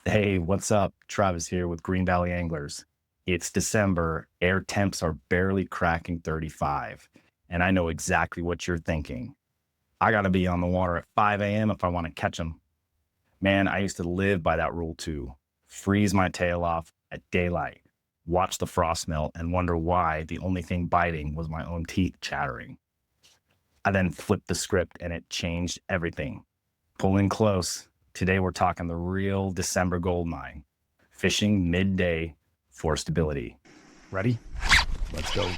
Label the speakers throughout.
Speaker 1: Hey, what's up? Travis here with Green Valley Anglers. It's December, air temps are barely cracking 35, and I know exactly what you're thinking. I got to be on the water at 5 a.m. if I want to catch them. Man, I used to live by that rule too. Freeze my tail off at daylight, watch the frost melt, and wonder why the only thing biting was my own teeth chattering. I then flipped the script and it changed everything. Pull in close. Today we're talking the real December gold mine, fishing midday for stability. Ready? Let's go.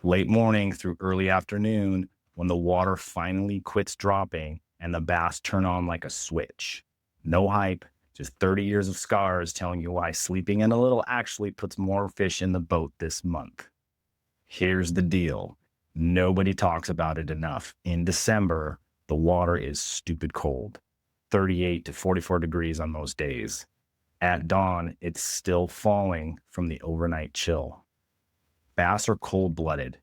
Speaker 1: Late morning through early afternoon, when the water finally quits dropping and the bass turn on like a switch. No hype, just 30 years of scars telling you why sleeping in a little actually puts more fish in the boat this month. Here's the deal. Nobody talks about it enough. In December, the water is stupid cold, 38 to 44 degrees on most days. At dawn, it's still falling from the overnight chill. Bass are cold-blooded.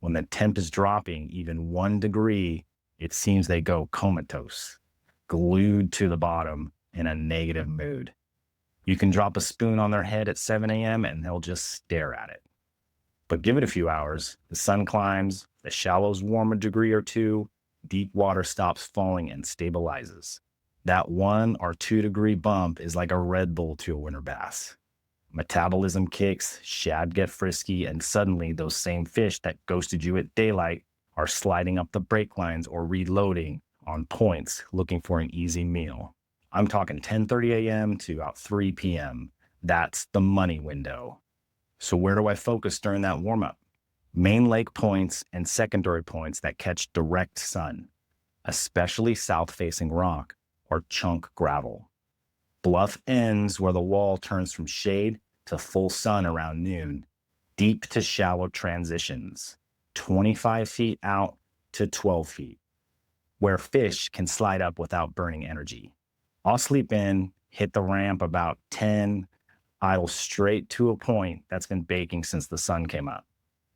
Speaker 1: When the temp is dropping even 1 degree, it seems they go comatose, glued to the bottom in a negative mood. You can drop a spoon on their head at 7 a.m. and they'll just stare at it. But give it a few hours, the sun climbs, the shallows warm a degree or two, deep water stops falling and stabilizes. That 1 or 2 degree bump is like a Red Bull to a winter bass. Metabolism kicks, shad get frisky, and suddenly those same fish that ghosted you at daylight are sliding up the brake lines or reloading on points looking for an easy meal. I'm talking 10:30 a.m. to about 3 p.m. That's the money window. So where do I focus during that warm-up? Main lake points and secondary points that catch direct sun, especially south-facing rock or chunk gravel. Bluff ends where the wall turns from shade to full sun around noon. Deep to shallow transitions, 25 feet out to 12 feet, where fish can slide up without burning energy. I'll sleep in, hit the ramp about 10, idle straight to a point that's been baking since the sun came up.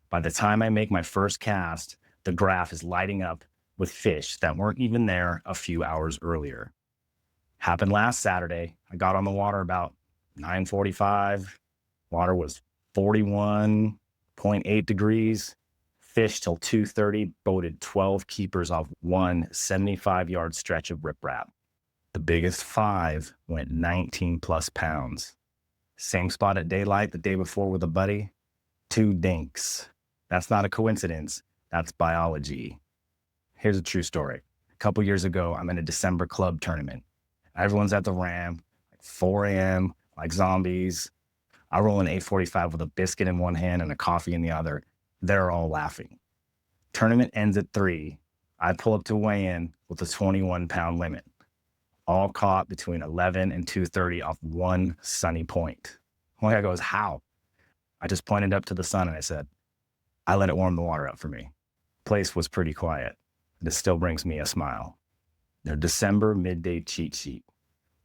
Speaker 1: By the time I make my first cast, the graph is lighting up with fish that weren't even there a few hours earlier. Happened last Saturday. I got on the water about 9:45. Water was 41.8 degrees. Fished till 2:30, boated 12 keepers off one 75-yard stretch of riprap. The biggest five went 19 plus pounds. Same spot at daylight the day before with a buddy. 2 dinks. That's not a coincidence. That's biology. Here's a true story. A couple years ago, I'm in a December club tournament. Everyone's at the ramp, like 4 a.m., like zombies. I roll an 845 with a biscuit in one hand and a coffee in the other. They're all laughing. Tournament ends at 3. I pull up to weigh in with a 21-pound limit. All caught between 11 and 2:30 off one sunny point. One guy goes, "How?" I just pointed up to the sun and I said, "I let it warm the water up for me." Place was pretty quiet. This still brings me a smile. Their December midday cheat sheet.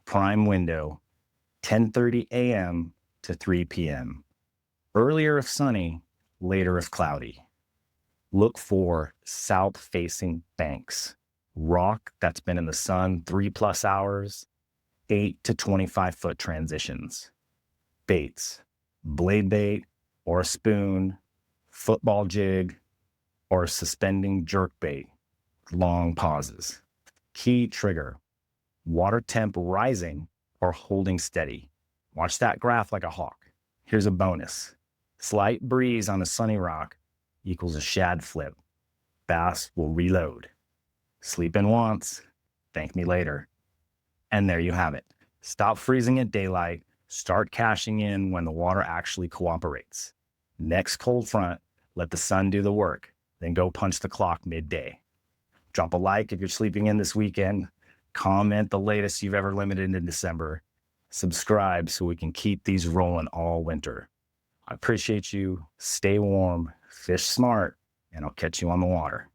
Speaker 1: Prime window, 10:30 a.m. to 3 p.m. Earlier if sunny, later if cloudy. Look for south-facing banks. Rock that's been in the sun 3+ hours, 8 to 25-foot transitions. Baits, blade bait or a spoon, football jig, or a suspending jerk bait. Long pauses. Key trigger, water temp rising or holding steady. Watch that graph like a hawk. Here's a bonus. Slight breeze on a sunny rock equals a shad flip. Bass will reload. Sleep in once, thank me later. And there you have it. Stop freezing at daylight, start cashing in when the water actually cooperates. Next cold front, let the sun do the work, then go punch the clock midday. Drop a like if you're sleeping in this weekend. Comment the latest you've ever limited in December. Subscribe so we can keep these rolling all winter. I appreciate you. Stay warm, fish smart, and I'll catch you on the water.